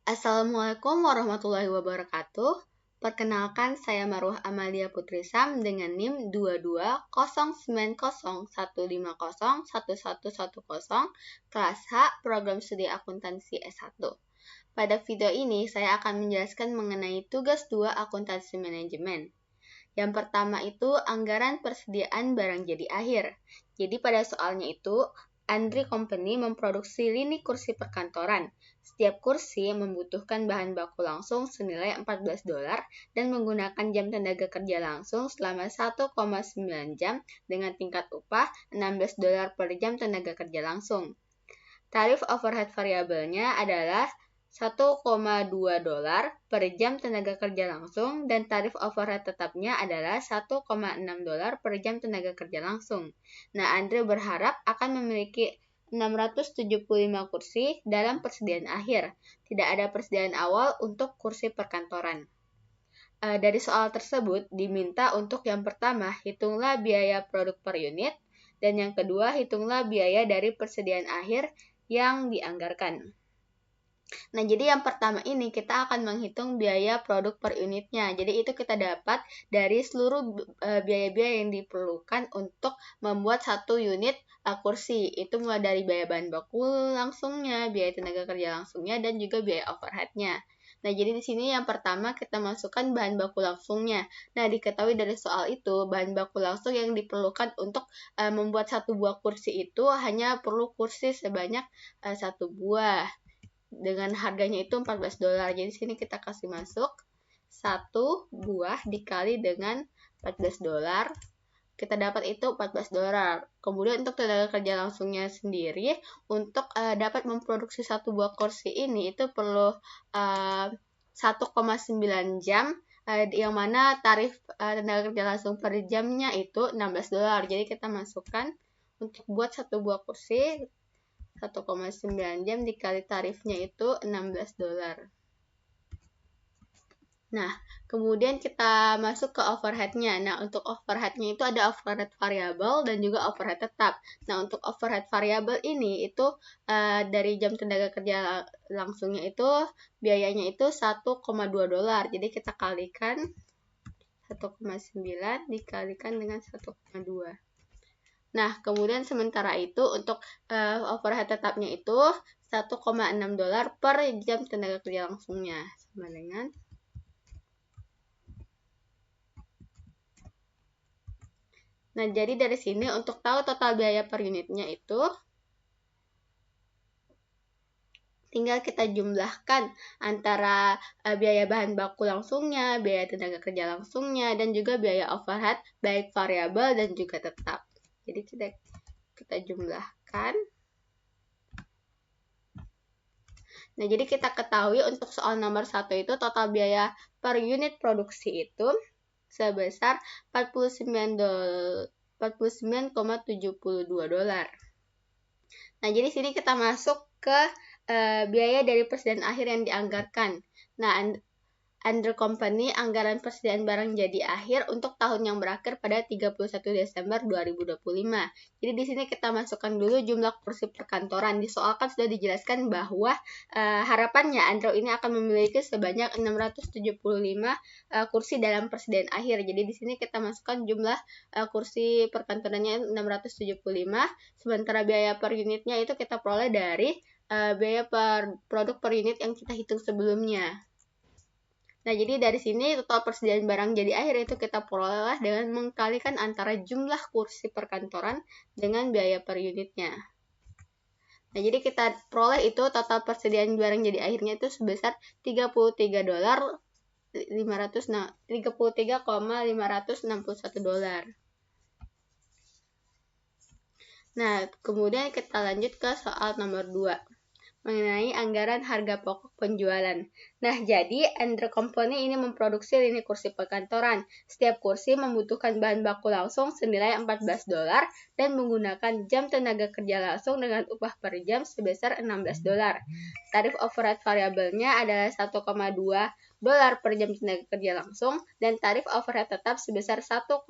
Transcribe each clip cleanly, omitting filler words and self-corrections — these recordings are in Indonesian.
Assalamualaikum warahmatullahi wabarakatuh. Perkenalkan, saya Marwah Amalia Putri Sam dengan NIM 220901501110 kelas H Program Studi Akuntansi S1. Pada video ini, saya akan menjelaskan mengenai tugas 2 akuntansi manajemen. Yang pertama itu anggaran persediaan barang jadi akhir. Jadi pada soalnya itu, Andri Company memproduksi lini kursi perkantoran. Setiap kursi membutuhkan bahan baku langsung senilai $14 dan menggunakan jam tenaga kerja langsung selama 1,9 jam dengan tingkat upah $16 per jam tenaga kerja langsung. Tarif overhead variabelnya adalah $1,2 per jam tenaga kerja langsung dan tarif overhead tetapnya adalah $1,6 per jam tenaga kerja langsung. Nah, Andre berharap akan memiliki 675 kursi dalam persediaan akhir. Tidak ada persediaan awal untuk kursi perkantoran. Dari soal tersebut diminta untuk yang pertama, hitunglah biaya produk per unit, dan yang kedua, hitunglah biaya dari persediaan akhir yang dianggarkan. Nah, jadi yang pertama ini kita akan menghitung biaya produk per unitnya. Jadi itu kita dapat dari seluruh biaya-biaya yang diperlukan untuk membuat satu unit kursi. Itu mulai dari biaya bahan baku langsungnya, biaya tenaga kerja langsungnya, dan juga biaya overhead-nya. Nah, jadi di sini yang pertama kita masukkan bahan baku langsungnya. Nah, diketahui dari soal itu, bahan baku langsung yang diperlukan untuk membuat satu buah kursi itu hanya perlu kursi sebanyak satu buah. Dengan harganya itu $14. Jadi sini kita kasih masuk 1 buah dikali dengan $14. Kita dapat itu $14. Kemudian untuk tenaga kerja langsungnya sendiri, untuk dapat memproduksi satu buah kursi ini itu perlu 1,9 jam, yang mana tarif tenaga kerja langsung per jamnya itu $16. Jadi kita masukkan untuk buat satu buah kursi 1,9 jam dikali tarifnya itu $16. Nah, kemudian kita masuk ke overhead-nya. Nah, untuk overhead-nya itu ada overhead variabel dan juga overhead tetap. Nah, untuk overhead variabel ini itu dari jam tenaga kerja langsungnya itu biayanya itu $1,2. Jadi kita kalikan 1,9 dikalikan dengan 1,2. Nah, kemudian sementara itu untuk overhead tetapnya itu $1,6 per jam tenaga kerja langsungnya. Sama dengan Nah, jadi dari sini untuk tahu total biaya per unitnya itu tinggal kita jumlahkan antara biaya bahan baku langsungnya, biaya tenaga kerja langsungnya, dan juga biaya overhead baik variabel dan juga tetap. Jadi kita jumlahkan. Nah, jadi kita ketahui untuk soal nomor 1 itu total biaya per unit produksi itu sebesar $49,72. Nah, jadi sini kita masuk ke biaya dari persediaan akhir yang dianggarkan. Nah, Andri Company anggaran persediaan barang jadi akhir untuk tahun yang berakhir pada 31 Desember 2025. Jadi di sini kita masukkan dulu jumlah kursi perkantoran. Di soal kan sudah dijelaskan bahwa harapannya Andri ini akan memiliki sebanyak 675 kursi dalam persediaan akhir. Jadi di sini kita masukkan jumlah kursi perkantorannya 675, sementara biaya per unitnya itu kita peroleh dari biaya per produk per unit yang kita hitung sebelumnya. Nah, jadi dari sini total persediaan barang jadi akhir itu kita peroleh dengan mengkalikan antara jumlah kursi perkantoran dengan biaya per unitnya. Nah, jadi kita peroleh itu total persediaan barang jadi akhirnya itu sebesar $33,561. Nah, kemudian kita lanjut ke soal nomor 2. Mengenai anggaran harga pokok penjualan. Nah, jadi Andri Company ini memproduksi lini kursi perkantoran. Setiap kursi membutuhkan bahan baku langsung senilai $14 dan menggunakan jam tenaga kerja langsung dengan upah per jam sebesar $16. Tarif overhead variabelnya adalah $1,2 per jam tenaga kerja langsung dan tarif overhead tetap sebesar $1,6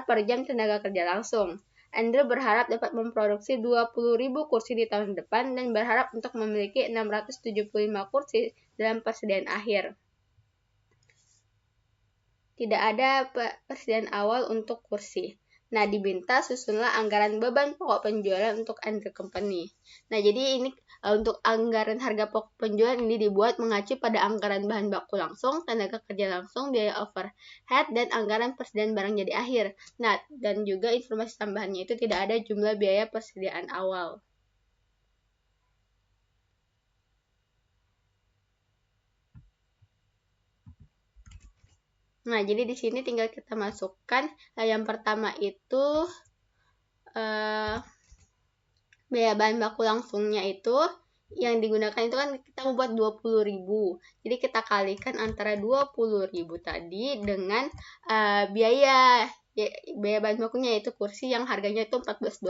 per jam tenaga kerja langsung. Andrew berharap dapat memproduksi 20.000 kursi di tahun depan dan berharap untuk memiliki 675 kursi dalam persediaan akhir. Tidak ada persediaan awal untuk kursi. Nah, di Binta susunlah anggaran beban pokok penjualan untuk Andrew Company. Nah, jadi ini untuk anggaran harga pokok penjualan ini dibuat mengacu pada anggaran bahan baku langsung, tenaga kerja langsung, biaya overhead, dan anggaran persediaan barang jadi akhir. Nah, dan juga informasi tambahannya itu tidak ada jumlah biaya persediaan awal. Nah, jadi di sini tinggal kita masukkan yang pertama itu biaya bahan baku langsungnya itu yang digunakan itu kan kita membuat 20.000. Jadi kita kalikan antara 20.000 tadi dengan biaya bahan bakunya yaitu kursi yang harganya itu $14.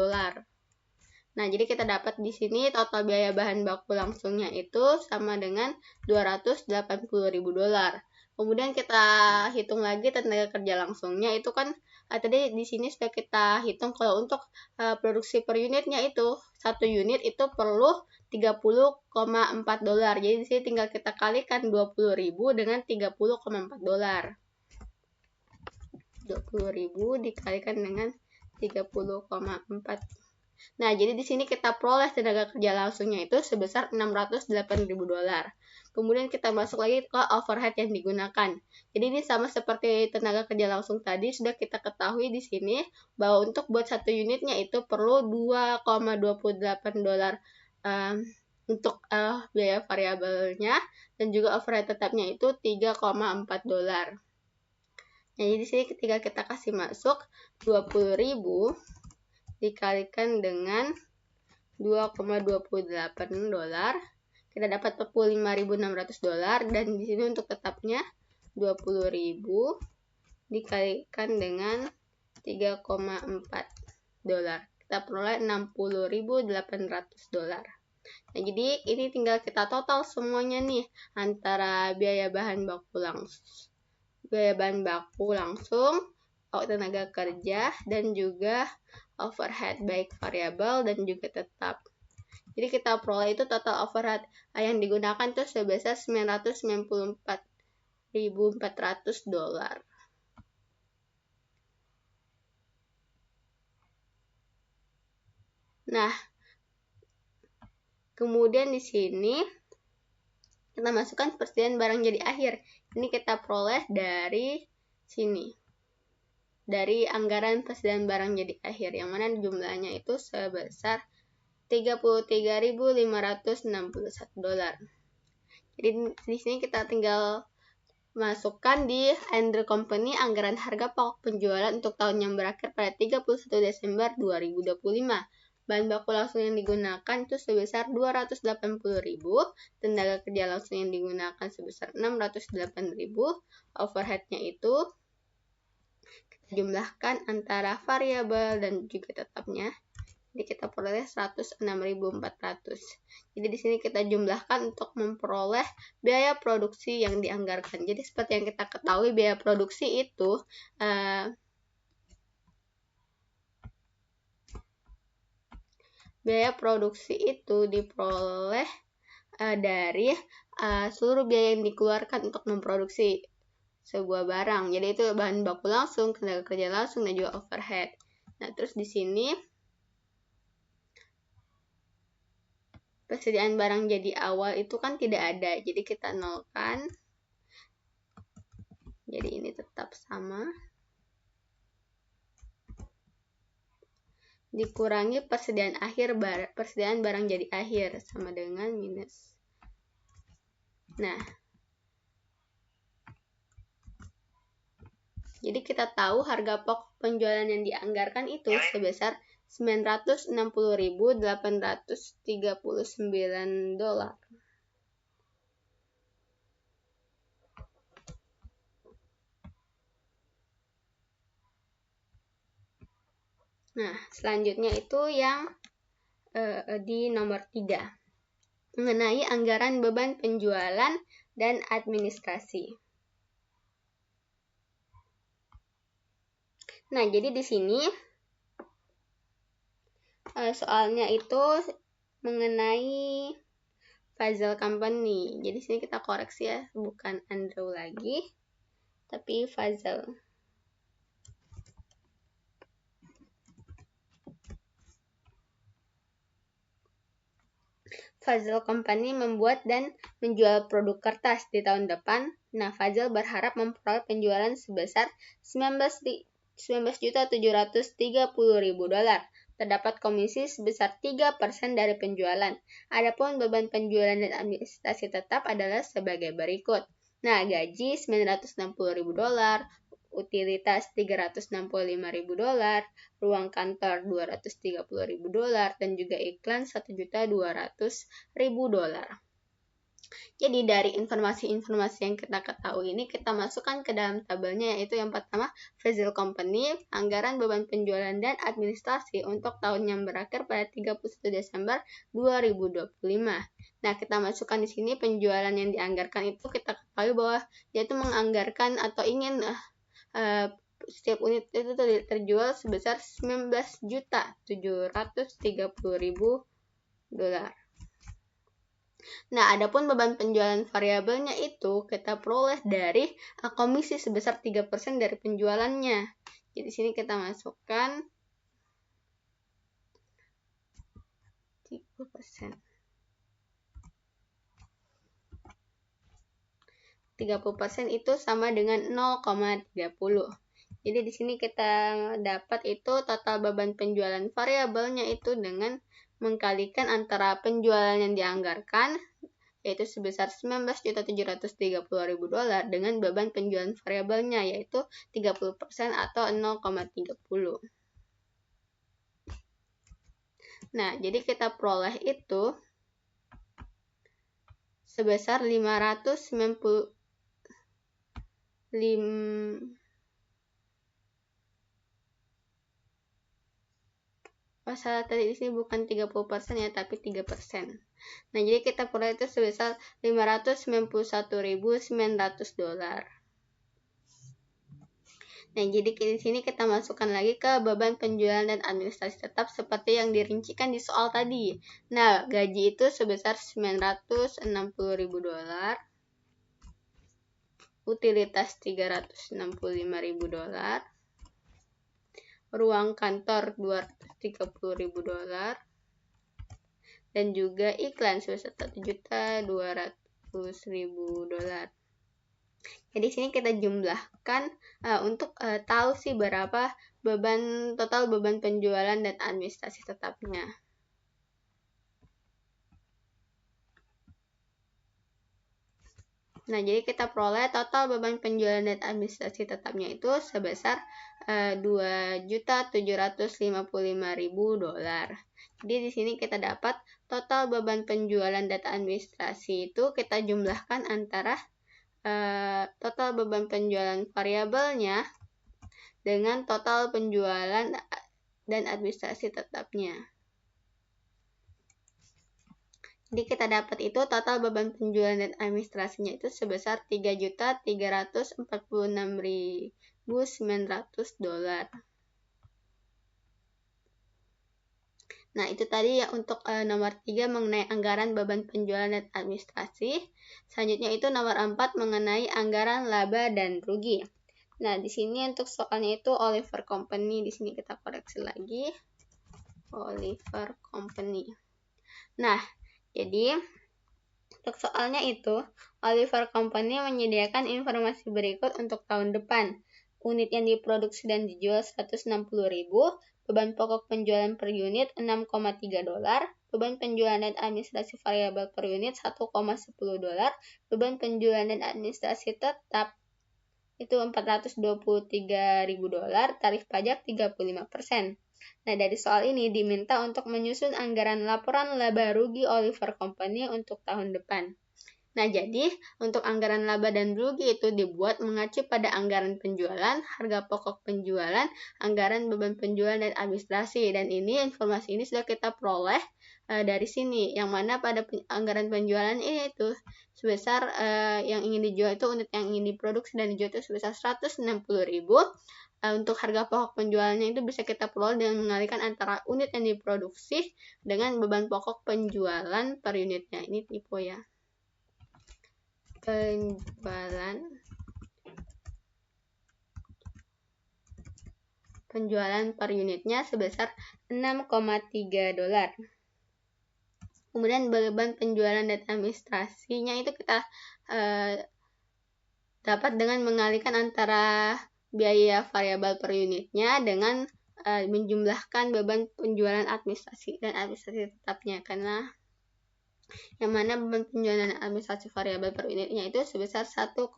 Nah, jadi kita dapat di sini total biaya bahan baku langsungnya itu sama dengan $280.000. Kemudian kita hitung lagi tenaga kerja langsungnya itu kan tadi di sini sudah kita hitung kalau untuk produksi per unitnya itu satu unit itu perlu $30,4. Jadi di sini tinggal kita kalikan 20.000 dengan $30,4. 20.000 dikalikan dengan 30,4. Nah, jadi di sini kita peroleh tenaga kerja langsungnya itu sebesar $608.000. Kemudian kita masuk lagi ke overhead yang digunakan. Jadi ini sama seperti tenaga kerja langsung tadi, sudah kita ketahui di sini bahwa untuk buat satu unitnya itu perlu $2,28 untuk biaya variabelnya, dan juga overhead tetapnya itu $3,4. Nah, jadi di sini ketika kita kasih masuk 20.000 dikalikan dengan $2,28, kita dapat $45.600, dan di sini untuk tetapnya 20.000 dikalikan dengan $3,4. Kita peroleh $60.800. Nah, jadi ini tinggal kita total semuanya nih antara biaya bahan baku langsung, tenaga kerja, dan juga overhead baik variabel dan juga tetap. Jadi kita peroleh itu total overhead yang digunakan itu sebesar $994.400. Nah, kemudian di sini kita masukkan persediaan barang jadi akhir. Ini kita peroleh dari sini. Dari anggaran persediaan barang jadi akhir yang mana jumlahnya itu sebesar $33.561. Jadi di sini kita tinggal masukkan di Andrew Company anggaran harga pokok penjualan untuk tahun yang berakhir pada 31 Desember 2025. Bahan baku langsung yang digunakan itu sebesar 280.000, tenaga kerja langsung yang digunakan sebesar 608.000, overheadnya itu kita jumlahkan antara variabel dan juga tetapnya. Jadi kita peroleh 106.400. Jadi di sini kita jumlahkan untuk memperoleh biaya produksi yang dianggarkan. Jadi seperti yang kita ketahui biaya produksi itu diperoleh dari seluruh biaya yang dikeluarkan untuk memproduksi sebuah barang. Jadi itu bahan baku langsung, tenaga kerja langsung, dan juga overhead. Nah, terus di sini persediaan barang jadi awal itu kan tidak ada, jadi kita nolkan. Jadi ini tetap sama. Dikurangi persediaan barang jadi akhir sama dengan minus. Nah, jadi kita tahu harga pokok penjualan yang dianggarkan itu sebesar $960.839. Nah, selanjutnya itu yang di nomor 3, mengenai anggaran beban penjualan dan administrasi. Nah, jadi di sini soalnya itu mengenai Faisal Company. Jadi sini kita koreksi ya, bukan Andrew lagi, tapi Faisal. Faisal Company membuat dan menjual produk kertas di tahun depan. Nah, Faisal berharap memperoleh penjualan sebesar 19.730.000 dolar. Terdapat komisi sebesar 3% dari penjualan. Adapun beban penjualan dan administrasi tetap adalah sebagai berikut. Nah, gaji 960.000 dolar, utilitas 365.000 dolar, ruang kantor 230.000 dolar, dan juga iklan 1.200.000 dolar. Jadi dari informasi-informasi yang kita ketahui ini kita masukkan ke dalam tabelnya, yaitu yang pertama Faisal Company, anggaran beban penjualan dan administrasi untuk tahun yang berakhir pada 31 Desember 2025. Nah, kita masukkan di sini penjualan yang dianggarkan itu kita ketahui bahwa yaitu menganggarkan atau ingin setiap unit itu terjual sebesar 19.730.000 dolar. Nah, adapun beban penjualan variabelnya itu kita peroleh dari komisi sebesar 3% dari penjualannya. Jadi sini kita masukkan 30%. 30% itu sama dengan 0,30. Jadi di sini kita dapat itu total beban penjualan variabelnya itu dengan mengkalikan antara penjualan yang dianggarkan, yaitu sebesar 19.730.000 dolar, dengan beban penjualan variabelnya, yaitu 30% atau 0,30. Nah, jadi kita peroleh itu sebesar 590. Tadi di sini bukan 30% ya, tapi 3%. Nah, jadi kita peroleh itu sebesar 591.900 dolar. Nah, jadi di sini kita masukkan lagi ke beban penjualan dan administrasi tetap seperti yang dirincikan di soal tadi. Nah, gaji itu sebesar 960.000 dolar. Utilitas 365.000 dolar. Ruang kantor 230.000 dolar, dan juga iklan sebesar 1.200.000 dolar. Jadi sini kita jumlahkan untuk tahu sih berapa total beban penjualan dan administrasi tetapnya. Nah, jadi kita peroleh total beban penjualan dan administrasi tetapnya itu sebesar 2.755.000 dolar. Jadi di sini kita dapat total beban penjualan dan administrasi itu kita jumlahkan antara total beban penjualan variabelnya dengan total penjualan dan administrasi tetapnya. Jadi kita dapat itu total beban penjualan dan administrasinya itu sebesar 3.346.900 dolar. Nah, itu tadi ya untuk nomor 3 mengenai anggaran beban penjualan dan administrasi. Selanjutnya itu nomor 4 mengenai anggaran laba dan rugi. Nah, di sini untuk soalnya itu Oliver Company. Di sini kita koreksi lagi. Oliver Company. Nah, jadi untuk soalnya itu Oliver Company menyediakan informasi berikut untuk tahun depan. Unit yang diproduksi dan dijual 160.000, beban pokok penjualan per unit 6,3 dolar, beban penjualan dan administrasi variabel per unit 1,10 dolar, beban penjualan dan administrasi tetap itu 423.000 dolar, tarif pajak 35%. Nah, dari soal ini diminta untuk menyusun anggaran laporan laba rugi Oliver Company untuk tahun depan. Nah, jadi untuk anggaran laba dan rugi itu dibuat mengacu pada anggaran penjualan, harga pokok penjualan, anggaran beban penjualan dan administrasi. Dan informasi ini sudah kita peroleh dari sini, yang mana pada anggaran penjualan ini itu sebesar yang ingin dijual itu unit yang ingin diproduksi dan dijual itu sebesar 160.000. untuk harga pokok penjualannya itu bisa kita peroleh dengan mengalihkan antara unit yang diproduksi dengan beban pokok penjualan per unitnya. Ini tipe ya. Penjualan per unitnya sebesar 6,3 dolar. Kemudian beban penjualan dan administrasinya itu kita dapat dengan mengalihkan antara biaya variabel per unitnya dengan menjumlahkan beban penjualan administrasi dan administrasi tetapnya, karena yang mana beban penjualan dan administrasi variabel per unitnya itu sebesar 1,10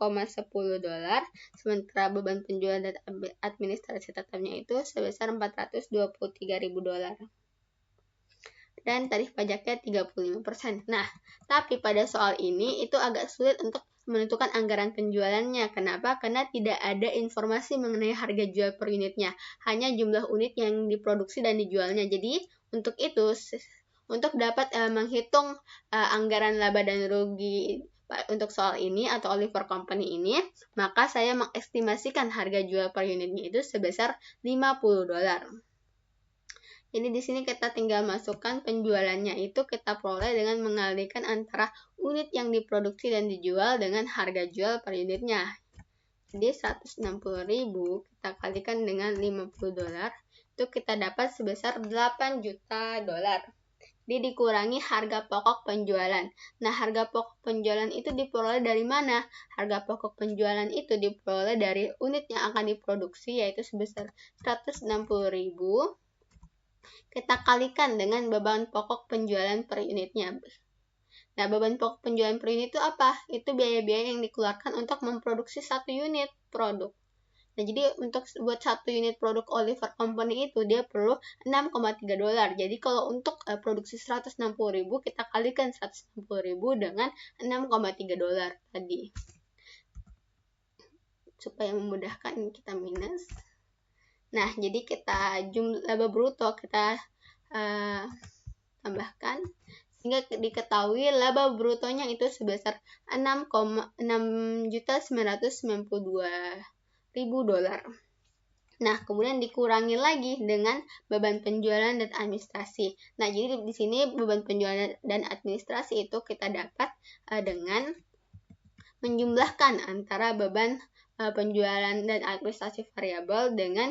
dolar, sementara beban penjualan dan administrasi tetapnya itu sebesar 423.000 dolar. Dan tarif pajaknya 35%. Nah, tapi pada soal ini itu agak sulit untuk menentukan anggaran penjualannya. Kenapa? Karena tidak ada informasi mengenai harga jual per unitnya, hanya jumlah unit yang diproduksi dan dijualnya. Jadi, untuk itu, untuk dapat menghitung anggaran laba dan rugi untuk soal ini atau Oliver Company ini, maka saya mengestimasikan harga jual per unitnya itu sebesar 50 dolar. Jadi di sini kita tinggal masukkan penjualannya itu kita peroleh dengan mengalihkan antara unit yang diproduksi dan dijual dengan harga jual per unitnya. Jadi 160.000 kita kalikan dengan 50 dolar, itu kita dapat sebesar 8 juta dolar. Jadi dikurangi harga pokok penjualan. Nah, harga pokok penjualan itu diperoleh dari mana? Harga pokok penjualan itu diperoleh dari unit yang akan diproduksi, yaitu sebesar 160.000. Kita kalikan dengan beban pokok penjualan per unitnya. Nah, beban pokok penjualan per unit itu apa? Itu biaya-biaya yang dikeluarkan untuk memproduksi satu unit produk. Nah, jadi untuk buat satu unit produk Oliver Company itu dia perlu 6,3 dolar. Jadi kalau untuk produksi 160.000 kita kalikan 160.000 dengan 6,3 dolar tadi. Supaya memudahkan kita minus. Nah, jadi kita laba bruto kita tambahkan sehingga diketahui laba brutonya itu sebesar 6.992.000 dolar. Nah, kemudian dikurangi lagi dengan beban penjualan dan administrasi. Nah, jadi di sini beban penjualan dan administrasi itu kita dapat dengan menjumlahkan antara beban penjualan dan administrasi variabel dengan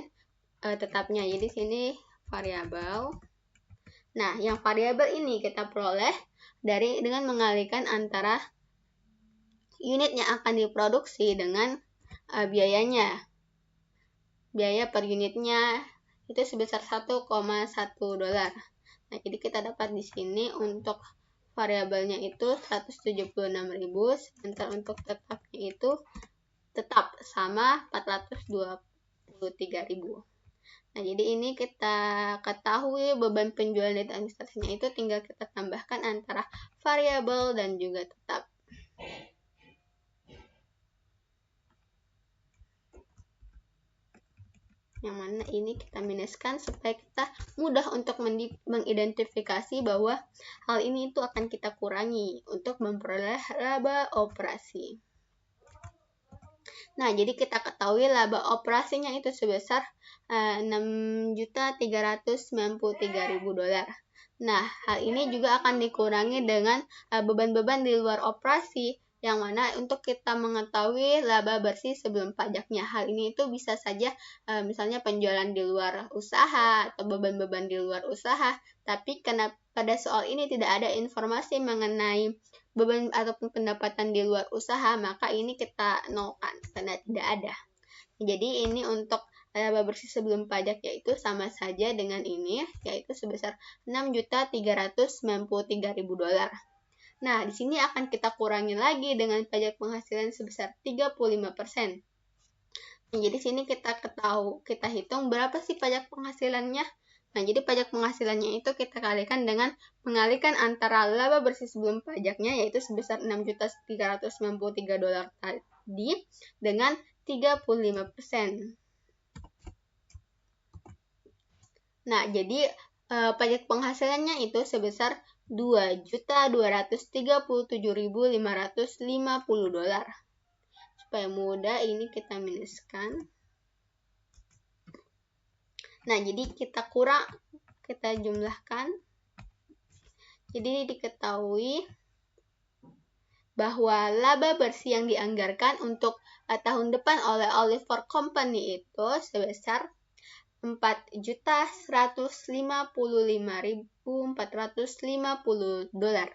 tetapnya. Jadi sini variabel. Nah, yang variabel ini kita peroleh dengan mengalihkan antara unit yang akan diproduksi dengan biayanya. Biaya per unitnya itu sebesar 1,1 dolar. Nah, jadi kita dapat di sini untuk variabelnya itu 176.000, sementara untuk tetapnya itu tetap sama 423.000. Nah, jadi ini kita ketahui beban penjualan dan administrasinya itu tinggal kita tambahkan antara variabel dan juga tetap. Yang mana ini kita minuskan supaya kita mudah untuk mengidentifikasi bahwa hal ini itu akan kita kurangi untuk memperoleh laba operasi. Nah, jadi kita ketahui laba operasinya itu sebesar 6.393.000 dolar. Nah, hal ini juga akan dikurangi dengan beban-beban di luar operasi, yang mana untuk kita mengetahui laba bersih sebelum pajaknya. Hal ini itu bisa saja misalnya penjualan di luar usaha atau beban-beban di luar usaha. Tapi karena pada soal ini tidak ada informasi mengenai beban ataupun pendapatan di luar usaha, maka ini kita nolkan karena tidak ada. Jadi ini untuk laba bersih sebelum pajak yaitu sama saja dengan ini, yaitu sebesar 6.393.000 dolar. Nah, di sini akan kita kurangi lagi dengan pajak penghasilan sebesar 35%. Nah, jadi sini kita hitung berapa sih pajak penghasilannya. Nah, jadi pajak penghasilannya itu kita kalikan dengan mengalihkan antara laba bersih sebelum pajaknya, yaitu sebesar 6.393 dolar tadi, dengan 35%. Nah, jadi pajak penghasilannya itu sebesar 2.237.550 dolar. Supaya mudah, ini kita minuskan. Nah, jadi kita jumlahkan. Jadi diketahui bahwa laba bersih yang dianggarkan untuk tahun depan oleh Oliver Company itu sebesar 4.155.450 dolar.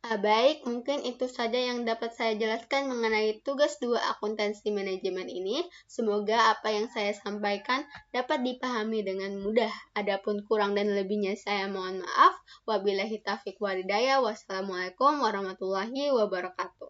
Baik, mungkin itu saja yang dapat saya jelaskan mengenai tugas 2 akuntansi manajemen ini. Semoga apa yang saya sampaikan dapat dipahami dengan mudah. Adapun kurang dan lebihnya saya mohon maaf. Wabillahi taufiq walhidayah. Wassalamualaikum warahmatullahi wabarakatuh.